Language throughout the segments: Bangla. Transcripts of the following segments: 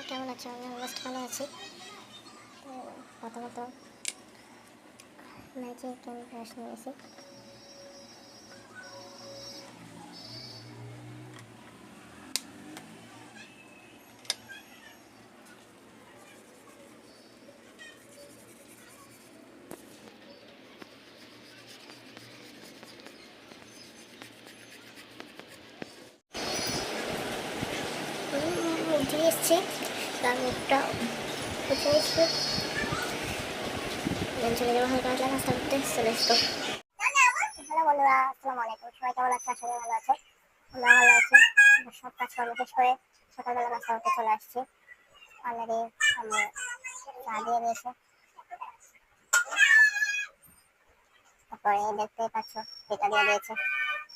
কেমন আছো? আমি অলমোস্ট ভালো আছি। তো প্রথমত ম্যাচে একটু আমি ব্রাশ নিয়েছি। মুখ ধুয়ে এসছি, তার মুখটা উঠে এসছি, দেন চলে যাবো হালকা হালকা নাস্তা করতে। চলে এসতো। হ্যালো বন্ধুরা, আসসালামু আলাইকুম। সবাই কেমন আছে? আশা করি ভালো আছে। আমরা ভালো আছি। সব কাজ কর্ম শেষ করে সকালবেলা নাস্তা করতে চলে আসছি। অলরেডি আমি চা দিয়ে দিয়েছে। তারপরে দেখতেই পাচ্ছ পিঠা দিয়ে দিয়েছে,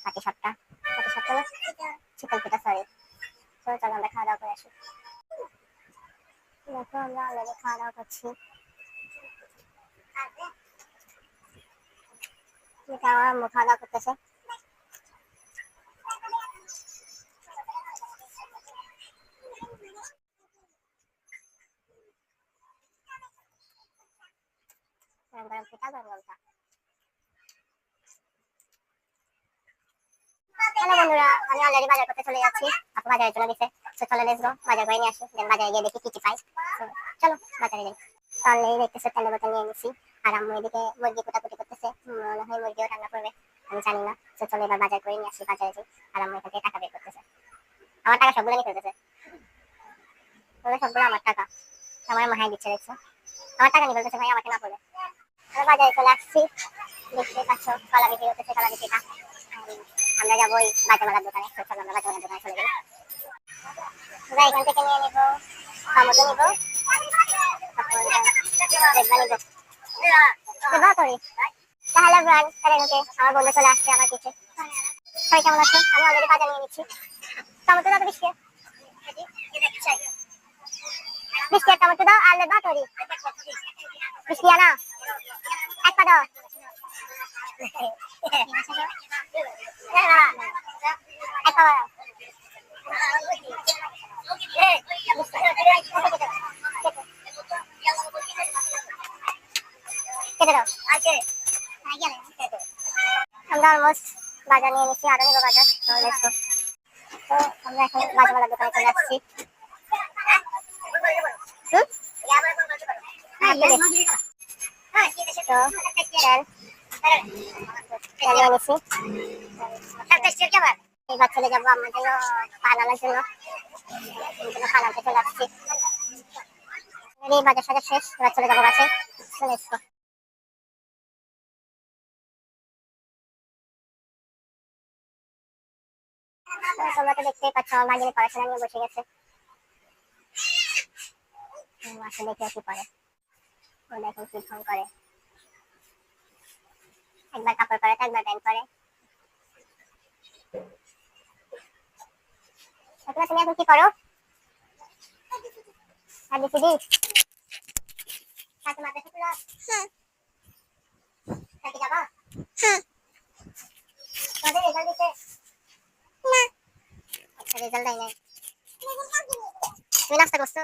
পাটি সাপটা না, চিকেন পিঠা, সরি। চলো চলো আমরা খাওয়া দাওয়া করে আসি। দেখো আমরা অলরেডি খাওয়া দাওয়া করছি। আমার আম্মু খাওয়া দাওয়া করতেছে। গরম গরম পিঠা, গরম গরম চা। হ্যালো বন্ধুরা, আমি অলরেডি বাজার করতে চলে যাচ্ছি। আপু বাজারে চলে গেছে। তো চলে লেটস গো, বাজার করে নিয়ে আসি। দেন বাজারে গিয়ে দেখি কি কি পাই। তো চলো বাজারে যাই। তাহলে দেখতেছে তেলে বোতল নিয়ে নিছি। আর আম্মু এদিকে মুরগি কুটাকুটি করতেছে। মনে হয় মুরগিও রান্না করবে, আমি জানি না। তো চলো এবার বাজার করে নিয়ে আসি, বাজারে যাই। আর আম্মু এখান থেকে টাকা বের করতেছে। আমার টাকা সবগুলো নিয়ে ফেলতেছে। সবগুলো আমার টাকা, আমার মাহাই দিচ্ছে, দেখছো? আমার টাকা নিয়ে ফেলতেছে ভাই, আমাকে না বলে। আমরা বাজারে চলে আসছি। দেখতে পাচ্ছ কলা বিক্রি হতেছে, কলা বিক্রিটা। আমরা যাবো ওই বাজারওয়ালার দোকানে। তো চলো আমরা বাজারওয়ালার দোকানে চলে যাই। আমরা এখান থেকে নিয়ে নিবো টমেটো, নিবো তারপর বেগবা নিবো। তাহলে ব্রান রেনুকে আমার বন্ধু চলে আসছে আমার পিছে। সবাই কেমন আছো? আমি অলরেডি বাজার নিয়ে নিচ্ছি। টমেটো দাও, 20 টাকা টমেটো দাও। আর লেবা তরি 20 না, এক পা দাও। এক পা দাও। কেটে দাও। আমরা অলমোস্ট বাজার নিয়ে নিচ্ছি, আরো নিবো বাজার। তো আমরা এখন বাজারওয়ালার দোকানে চলে আসছি। এবার চলে যাবো আমার জন্য পানানোর জন্য। পানাতে চলে আসছি। বাজার সাজার শেষ, এবার চলে যাবো বাসে। চলে এসছো। তোমরা তো দেখতেই পাচ্ছ আমার ভাগিনী পড়াশোনা নিয়ে বসে গেছে। আসে দেখে কি করে, ও দেখো কি ফোন করে। একবার কাপড় পরে তো একবার প্যান্ট পরে। তুমি এখন কি করো? ABCD সাথে মাদ্রাসা ক্লাস। কাকে যাবা? তোমাদের রেজাল্ট দিতে না? আচ্ছা, রেজাল্ট দেয় নাই। তুমি নাস্তা করছো?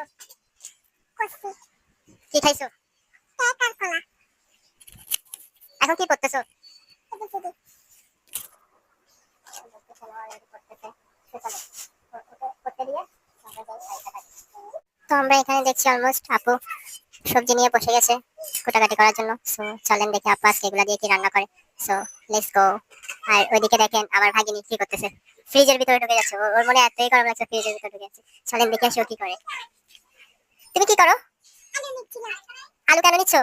করছি। কি খাইছো? কেক আর কলা। এখন কি করতেছো? ABCD তো আমরা এখানে দেখছি অলমোস্ট আপু সবজি নিয়ে বসে গেছে কোটাকাটি করার জন্য। সো চলেন দেখি আপু আজকে এগুলা দিয়ে কি রান্না করে। So let's go. আর ওইদিকে দেখেন আমার ভাগিনী কি করতেছে, ফ্রিজের ভিতরে ঢুকে যাচ্ছে। ওর মনে এতই গরম লাগছে, ফ্রিজের ভিতরে ঢুকে যাচ্ছে। চলেন দেখি আসো কি করে। তুমি কি করো? আলু কেন নিচ্ছ?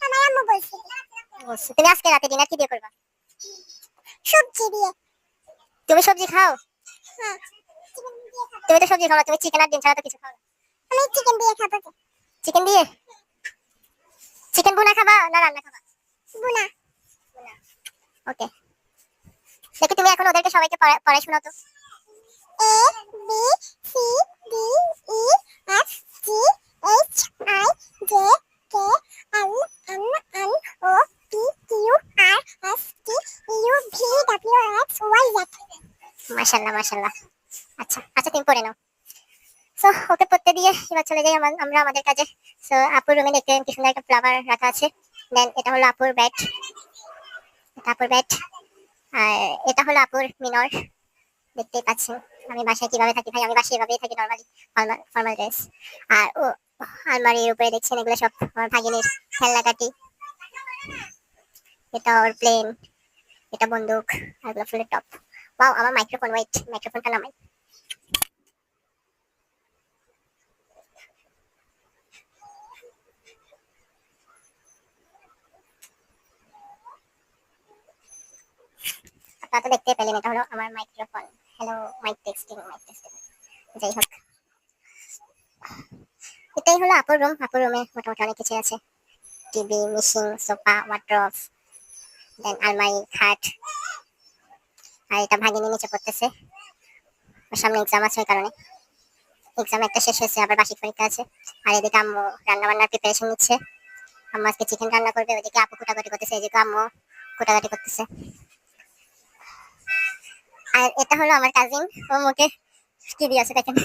আমার আম্মু বলছে। তুমি আজকে রাতে ডিনার কি দিয়ে করবা? সবজি দিয়ে। তুমি সবজি খাও? হ্যাঁ, তুমি তো সবজি খাও না, তুমি চিকেন আর ডিম ছাড়া তো কিছু খাও না। আমি চিকেন দিয়ে খাবো। চিকেন দিয়ে? চিকেন ভুনা খাবা না রান্না খাবা? ভুনা। ওকে, দেখি তুমি এখন ওদেরকে সবাইকে পড়াই শোনাও তো। A B C D E F G H I J K L M N O P Q R S T U V W X Y Z। মাশাআল্লাহ মাশাআল্লাহ। আচ্ছা আচ্ছা, তুমি পড়ে নাও। সো ওকে পড়তে দিয়ে এবার চলে যাই আমরা আমাদের কাজে। সো আপুর রুমে দেখতে কি সুন্দর একটা ফ্লাওয়ার রাখা আছে। দেন এটা হলো আপুর বেড, এটা আপুর বেড। আর এটা হলো আপুর মিনর, দেখতেই পাচ্ছেন আমি বাসায় কিভাবে থাকি ভাই, আমি বাসায় এভাবেই থাকি নর্মালি, ফর্মাল ড্রেস। আর ও আলমারির উপরে দেখছেন এগুলো সব আমার ভাগিনীর খেলনাকাটি। এটা ওর প্লেন, এটা বন্দুক, আর এগুলো ফুলের টপ। ওয়াও, আমার মাইক্রোফোন, ওয়েট মাইক্রোফোনটা নামাই। আপনারা তো দেখতে পেলেন এটা হলো আমার microphone. Hello, mic testing, mic testing. যাই হোক, এটাই হলো আপুর রুম। আপুর রুমে মোটামুটি অনেক কিছু আছে, টিভি, মেশিন, সোফা, ওয়ার্ড্রোব, দেন আলমারি, খাট। আর এটা ভাগিনী নিচে পড়তেছে, ওর সামনে এক্সাম আছে, ওই কারণে এক্সাম একটা শেষ হয়েছে, আবার বার্ষিক পরীক্ষা আছে। আর এদিকে আম্মু রান্না বান্নার প্রিপারেশন নিচ্ছে। আম্মু আজকে চিকেন রান্না করবে, ওইদিকে আপু কুটাকাটি করতেছে, এদিকে আম্মু কুটাকাটি করতেছে। আর এটা হলো আমার কাজিন, ও মুখে কি দিয়ে আছে দেখেন,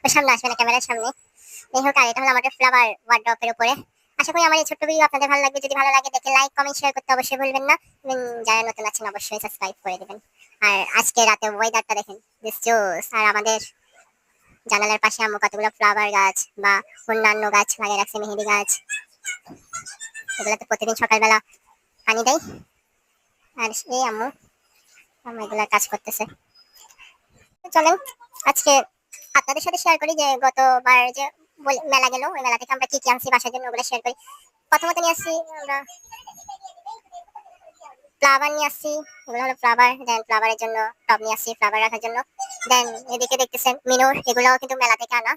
ওর সামনে আসবে না ক্যামেরার সামনে। যাই হোক, আর এটা হলো আমাদের ফ্লাওয়ার ওয়ার্ড্রপের উপরে। আশা করি আমার এই ছোট্ট ভিডিও আপনাদের ভালো লাগবে। যদি ভালো লাগে দেখে লাইক, কমেন্ট, শেয়ার করতে অবশ্যই ভুলবেন না। যারা নতুন আছেন অবশ্যই সাবস্ক্রাইব করে দেবেন। আর আজকে রাতে ওয়েদারটা দেখেন, দিস জোস। আর আমাদের জানালার পাশে আম্মু কতগুলো ফ্লাওয়ার গাছ বা অন্যান্য গাছ লাগিয়ে রাখছে, মেহেদি গাছ। এগুলোতে প্রতিদিন সকালবেলা পানি দেয়। আর এই আম্মু আম্মু এগুলা কাজ করতেছে। চলেন আজকে আপনাদের সাথে শেয়ার করি যে গতবার যে মেলা গেল, ওই মেলা থেকে আমরা কি কি আনছি বাসার জন্য ওগুলো শেয়ার করি। প্রথমত নিয়ে আসছি আমরা ফ্লাওয়ার নিয়ে আসছি, এগুলো হলো ফ্লাওয়ার। দেন ফ্লাওয়ারের জন্য টব নিয়ে আসছি ফ্লাওয়ার রাখার জন্য। দেন এদিকে দেখতেছেন মিনোর, এগুলোও কিন্তু মেলা থেকে আনা।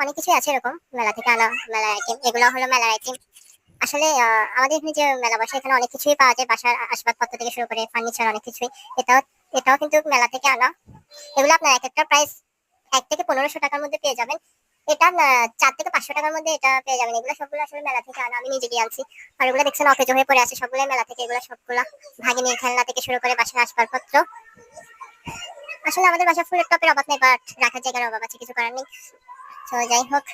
অনেক কিছুই আছে এরকম মেলা থেকে আনা, মেলার আইটেম। এগুলো হলো মেলার আইটেম। আসলে আমাদের এখানে যে মেলা বসে এখানে অনেক কিছুই পাওয়া যায়, বাসার আসবাবপত্র থেকে শুরু করে ফার্নিচার অনেক কিছুই। এটাও এটাও কিন্তু মেলা থেকে আনা। এগুলো আপনার এক একটা প্রাইস 1 থেকে 1500 টাকার মধ্যে পেয়ে যাবেন। এটা 4 থেকে 500 টাকার মধ্যে এটা পেয়ে যাবেন। এগুলো সবগুলো আসলে মেলা থেকে আনা, আমি নিজে গিয়ে আনছি। আর এগুলো দেখছেন অকেজ হয়ে পড়ে আছে, সবগুলোই মেলা থেকে। এগুলো সবগুলা ভাগিনীর খেলনা থেকে শুরু করে বাসার আসবাবপত্র। আসলে আমাদের বাসায় ফুলের টপের অভাব নেই, বাট রাখার জায়গার অভাব আছে, কিছু করার নেই। তো যাই হোক,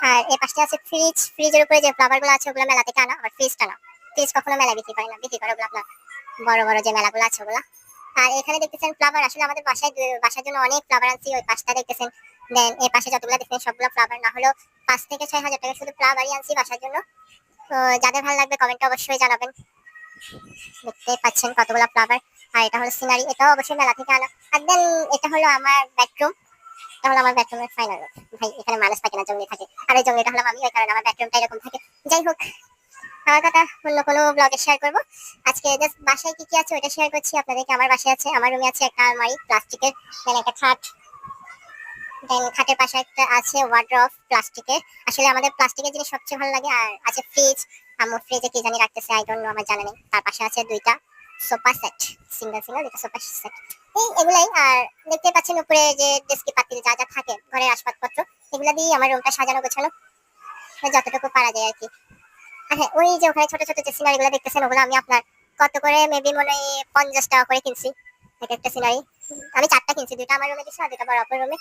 আর এই পাশে আছে ফ্রিজ। ফ্রিজের উপরে যে ফ্লাওয়ার গুলো আছে ওগুলো মেলা থেকে আনা, আর ফ্রিজটা না। ফ্রিজ কখনো মেলায় বিক্রি করে না, বিক্রি করে ওগুলো আপনার বড় বড় যে মেলাগুলো আছে ওগুলা। আর এখানে দেখতেছেন ফ্লাওয়ার, আসলে আমাদের বাসার জন্য অনেক ফ্লাওয়ার আনছি। ওই পাশটা দেখতেছেন, দেন এই পাশে যতগুলো দেখতেছেন সবগুলো ফ্লাওয়ার। না হলেও 5 থেকে 6 হাজার টাকা শুধু ফ্লাওয়ারই আনছি বাসার জন্য। তো যাদের ভালো লাগবে কমেন্টে অবশ্যই জানাবেন। দেখতে পাচ্ছেন কতগুলো ফ্লাওয়ার। আর এটা হলো সিনারি, এটাও অবশ্যই মেলা থেকে আনা। আর দেন এটা হলো আমার বেডরুম, এটা হলো আমার বেডরুমের ফাইনাল লুক। ভাই এখানে মানুষ থাকে না, জঙ্গলি থাকে। আর এই জঙ্গলিটা হলাম আমি, ওই কারণে আমার বেডরুমটা এরকম থাকে। যাই হোক, আমার কথা অন্য কোনো ব্লগে শেয়ার করবো। আজকে জাস্ট বাসায় কি কি আছে ওইটা শেয়ার করছি আপনাদেরকে। আমার বাসায় আছে, আমার রুমে আছে একটা আলমারি প্লাস্টিকের, দেন একটা খাট, দেন খাটের পাশে একটা আছে ওয়ার্ড্রোব প্লাস্টিকের। আসলে আমাদের প্লাস্টিকের জিনিস সবচেয়ে ভালো লাগে। আর আছে ফ্রিজ, আম্মু ফ্রিজে কি জানি রাখতেছে, আই ডোন্ট নো, আমার জানা নেই। তার পাশে আছে দুইটা সোফা সেট, সিঙ্গেল সিঙ্গেল দুইটা সোফা সেট। এগুলাই। আর দেখতে পাচ্ছেন উপরে যে ডেস্কি পাতিল যা যা থাকে ঘরের আসবাবপত্র, এগুলা দিয়ে আমার রুমটা সাজানো গোছানো, যতটুকু পারা যায় আর কি। আর হ্যাঁ, ওই যে ওখানে ছোট ছোট যে সিনারি গুলো দেখতেছেন ওগুলো আমি আপনার কত করে, মেবি মনে হয় 50 টাকা করে কিনছি এক একটা সিনারি। আমি 4টা কিনছি, দুইটা আমার রুমে দিচ্ছি আর দুইটা বড় আপুর রুমে।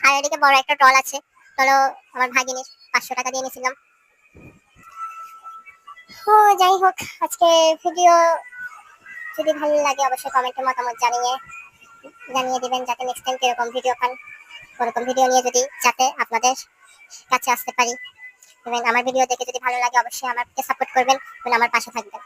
আর এদিকে বড় একটা টল আছে, টলও আমার ভাগিনীর, 500 টাকা দিয়ে নিয়েছিলাম। ও যাই হোক, আজকে ভিডিও যদি ভালো লাগে অবশ্যই কমেন্টে মতামত জানিয়ে দিবেন, যাতে নেক্সট টাইম কিরকম ভিডিও পান, ওরকম ভিডিও নিয়ে যদি যাতে আপনাদের কাছে আসতে পারি। এবং আমার ভিডিও দেখে যদি ভালো লাগে অবশ্যই আমাকে সাপোর্ট করবেন এবং আমার পাশে থাকবেন।